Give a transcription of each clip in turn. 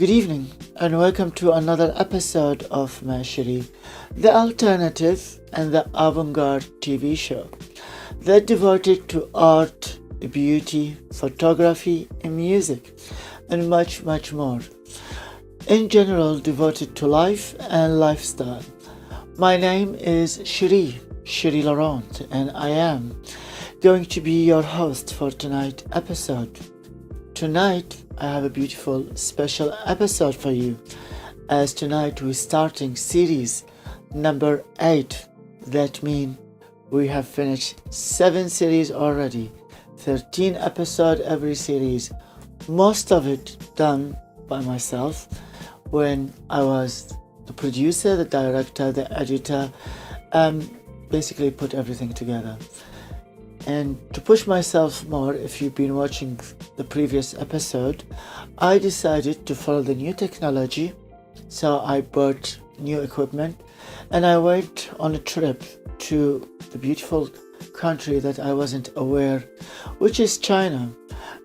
Good evening and welcome to another episode of my Cherie, the alternative and the avant-garde TV show that devoted to art, beauty, photography and music and much more. In general, devoted to life and lifestyle. My name is Cherie Laurent, and I am going to be your host for tonight's episode. Tonight, I have a beautiful special episode for you, as tonight we're starting series number 8. That means we have finished 7 series already, 13 episodes every series, most of it done by myself when I was the producer, the director, the editor, basically put everything together. And to push myself more, if you've been watching the previous episode, I decided to follow the new technology. So I bought new equipment and I went on a trip to the beautiful country that I wasn't aware, which is China.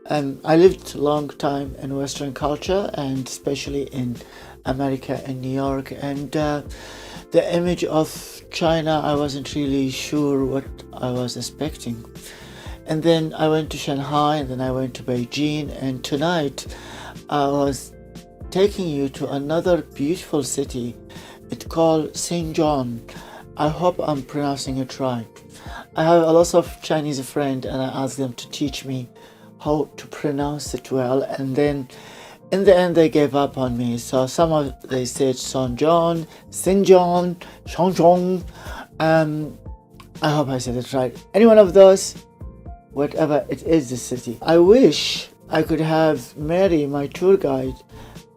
I lived a long time in Western culture and especially in America and New York, and the image of China, I wasn't really sure what I was expecting. And then I went to Shanghai, and then I went to Beijing, and tonight I was taking you to another beautiful city. It's called Xinjiang. I hope I'm pronouncing it right. I have a lot of Chinese friends, and I asked them to teach me how to pronounce it well, and then in the end they gave up on me. So they said Xinjiang, Shangzhong. I hope I said it right. Any one of those, whatever it is, the city. I wish I could have Mary, my tour guide,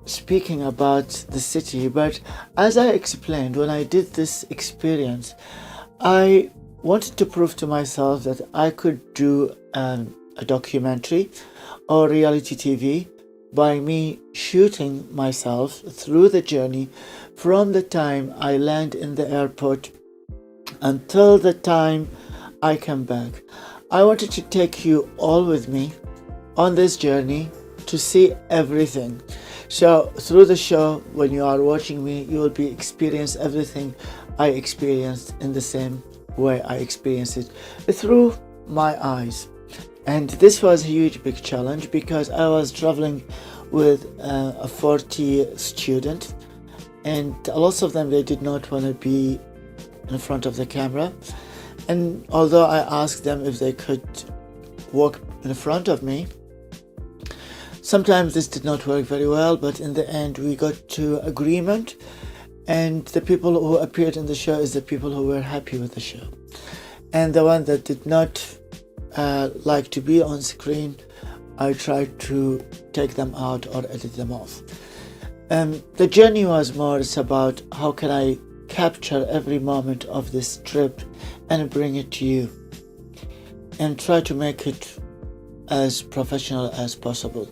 speaking about the city, but as I explained, when I did this experience, I wanted to prove to myself that I could do a documentary or reality TV by me shooting myself through the journey from the time I land in the airport until the time I come back. I wanted to take you all with me on this journey to see everything. So through the show, when you are watching me, you will be experience everything I experienced in the same way I experienced it through my eyes. And this was a huge big challenge because I was traveling with a 40 student, and a lot of them, they did not want to be in front of the camera. And although I asked them if they could walk in front of me, sometimes this did not work very well, but in the end we got to agreement, and the people who appeared in the show is the people who were happy with the show. And the one that did not like to be on screen, I tried to take them out or edit them off. The journey was more, it's about how can I capture every moment of this trip and bring it to you and try to make it as professional as possible.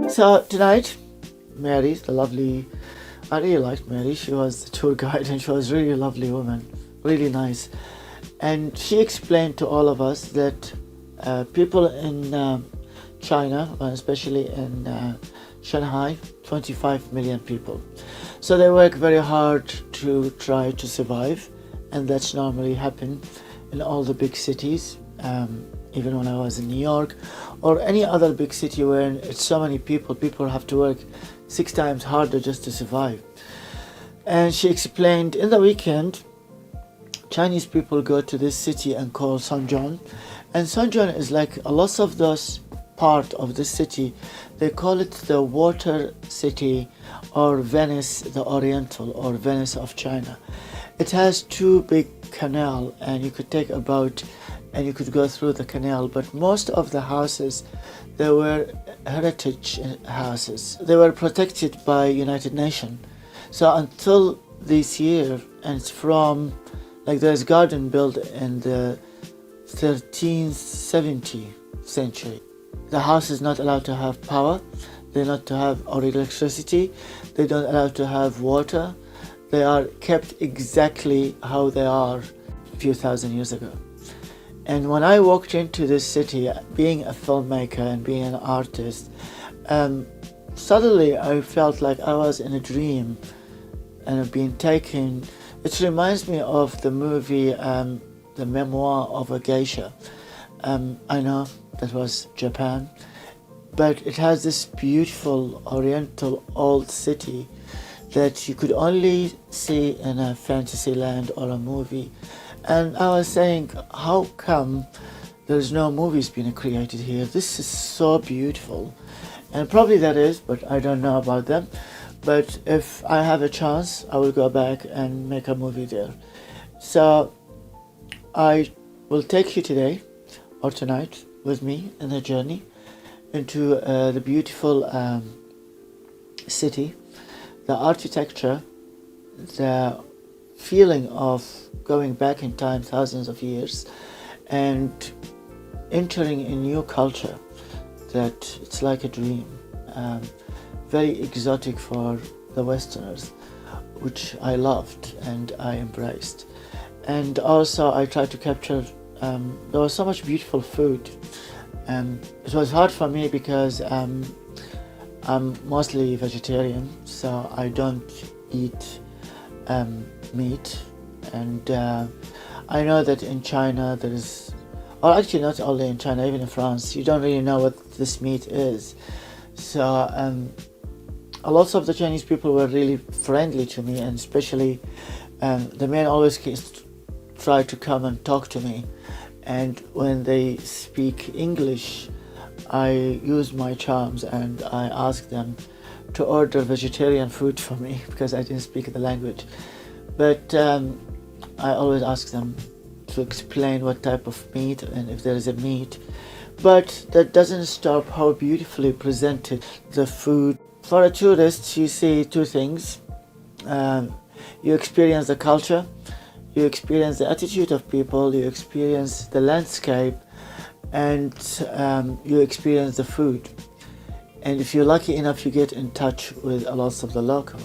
So tonight, Mary, the lovely, I really liked Mary. She was the tour guide and she was really a lovely woman, really nice. And she explained to all of us that people in China, especially in Shanghai, 25 million people. So they work very hard to try to survive, and that's normally happen in all the big cities. Even when I was in New York or any other big city where it's so many people have to work 6 times harder just to survive. And she explained in the weekend, Chinese people go to this city and call Zhou, and Zhou is like a lot of those part of the city. They call it the water city, or Venice the Oriental, or Venice of China. It has 2 big canal, and you could take a boat and you could go through the canal. But most of the houses, they were heritage houses. They were protected by United Nations. So until this year, and it's from, like, there's garden built in the 1370 century. The house is not allowed to have power. They're not to have or electricity. They don't allow to have water. They are kept exactly how they are a few thousand years ago. And when I walked into this city, being a filmmaker and being an artist, suddenly I felt like I was in a dream and being taken. It reminds me of the movie, The Memoir of a Geisha. I know that was Japan, but it has this beautiful oriental old city that you could only see in a fantasy land or a movie. And I was saying, how come there's no movies being created here? This is so beautiful. And probably that is, but I don't know about them. But if I have a chance, I will go back and make a movie there. So I will take you today or tonight with me in a journey into the beautiful city, the architecture, the feeling of going back in time thousands of years and entering a new culture that it's like a dream, very exotic for the Westerners, which I loved and I embraced. And also I tried to capture, there was so much beautiful food. It was hard for me because I'm mostly vegetarian, so I don't eat meat. And I know that in China there is, or actually not only in China, even in France, you don't really know what this meat is. So a lot of the Chinese people were really friendly to me, and especially the men always try to come and talk to me. And when they speak English, I use my charms and I ask them to order vegetarian food for me because I didn't speak the language. But I always ask them to explain what type of meat and if there is a meat. But that doesn't stop how beautifully presented the food. For a tourist, you see 2 things. You experience the culture, you experience the attitude of people, you experience the landscape, and you experience the food. And if you're lucky enough, you get in touch with a lot of the local.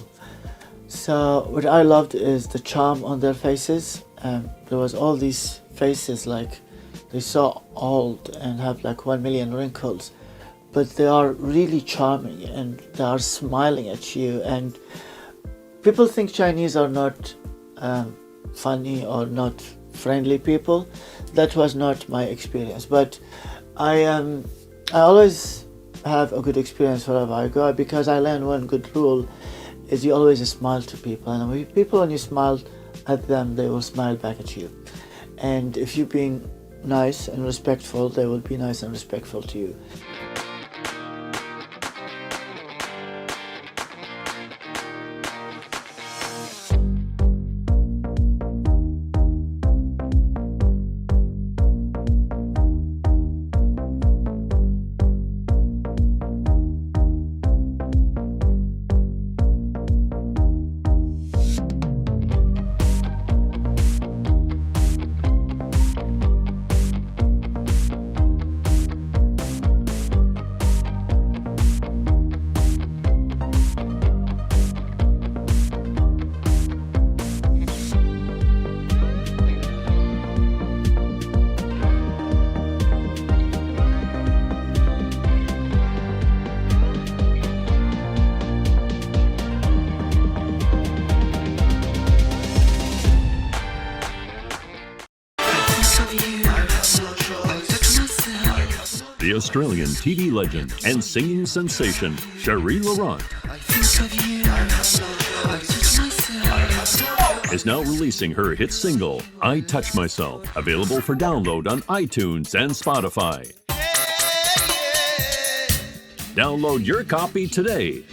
So what I loved is the charm on their faces. There was all these faces like they're so old and have like 1 million wrinkles, but they are really charming and they are smiling at you. And people think Chinese are not funny or not friendly people. That was not my experience, but I always have a good experience wherever I go, because I learned one good rule is you always smile to people, and when you smile at them, they will smile back at you. And if you're being nice and respectful, they will be nice and respectful to you. the Australian TV legend and singing sensation, Cherie Laurent, is now releasing her hit single, I Touch Myself, available for download on iTunes and Spotify. Download your copy today.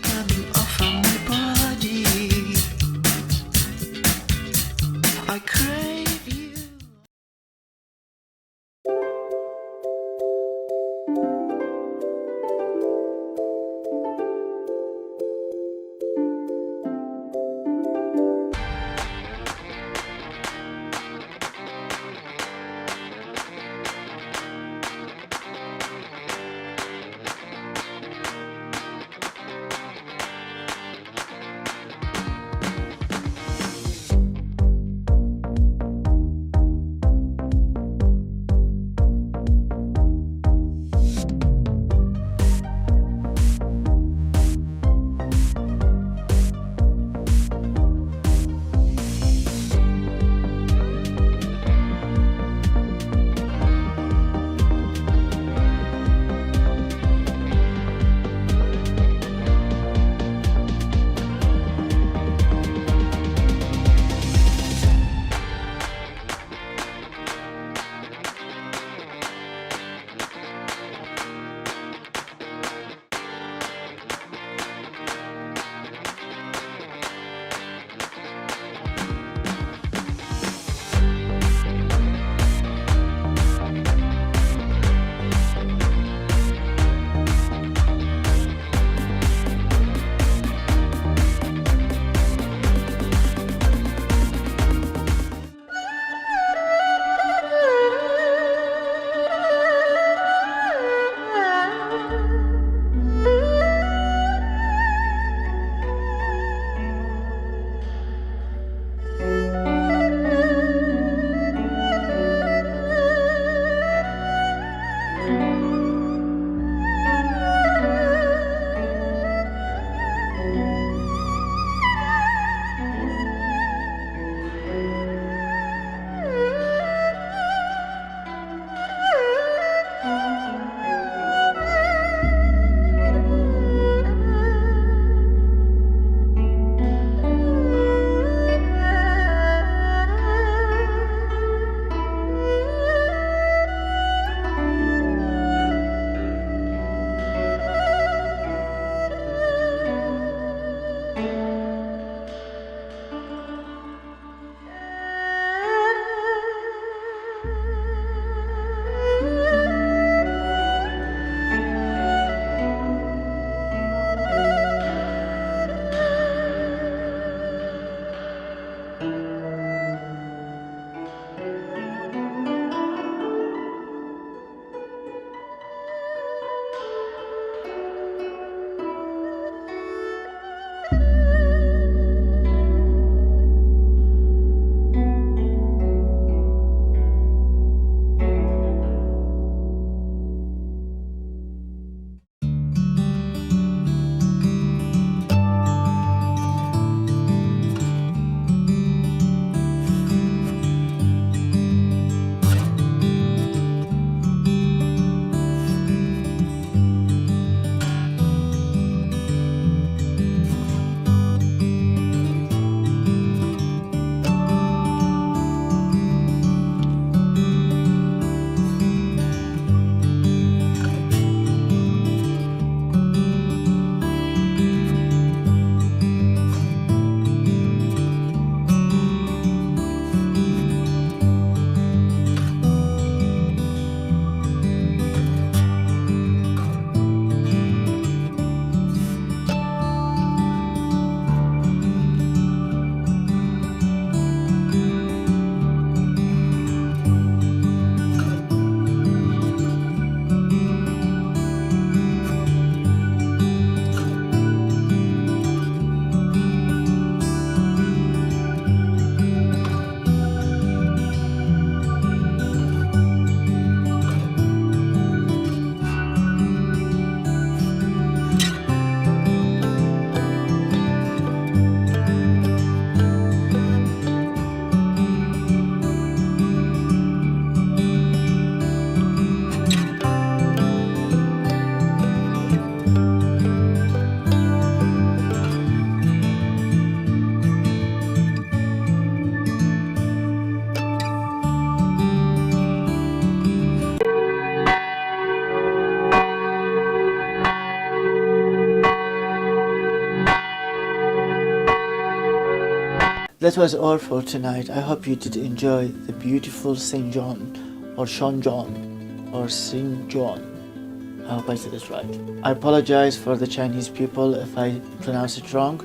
that was all for tonight. I hope you did enjoy the beautiful Saint John or Sean John or Saint John. I hope I said it right. I apologize for the Chinese people if I pronounce it wrong.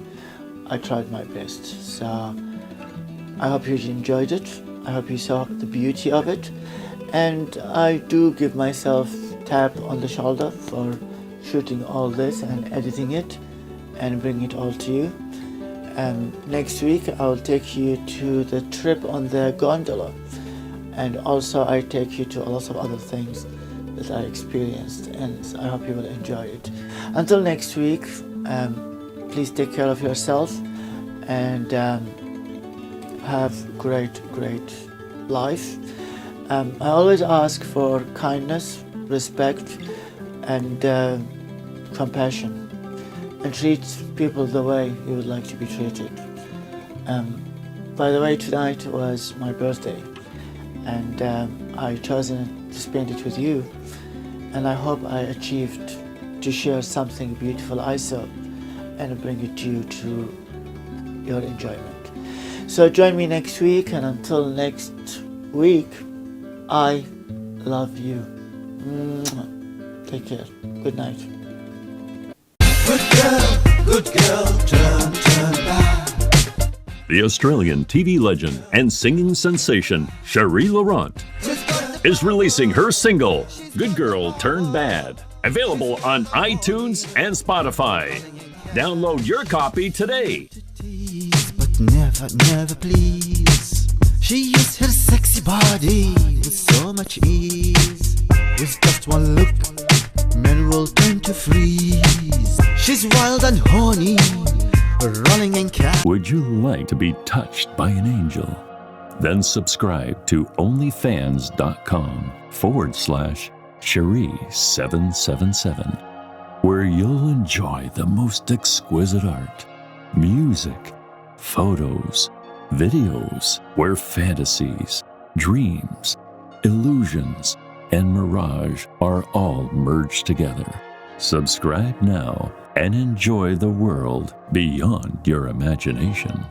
I tried my best. So I hope you enjoyed it. I hope you saw the beauty of it. And I do give myself a tap on the shoulder for shooting all this and editing it and bring it all to you. Next week I'll take you to the trip on the gondola, and also I take you to a lot of other things that I experienced, and I hope you will enjoy it. Until next week, please take care of yourself and have great life. I always ask for kindness, respect, and compassion, and treat people the way you would like to be treated. By the way, tonight was my birthday, and I chosen to spend it with you, and I hope I achieved to share something beautiful I saw and bring it to you to your enjoyment. So join me next week, and until next week, I love you. Take care. Good night. Good girl, turn back. The Australian TV legend and singing sensation Cherie Laurent is releasing her single, Good Girl Turned Bad, available on iTunes and Spotify. Download your copy today. But never please. She used her sexy body with so much ease. With just one look, men will turn to freeze. She's wild and horny, running in cat. Would you like to be touched by an angel? Then subscribe to onlyfans.com/Cherie777, where you'll enjoy the most exquisite art, music, photos, videos, where fantasies, dreams, illusions, and mirage are all merged together. Subscribe now and enjoy the world beyond your imagination.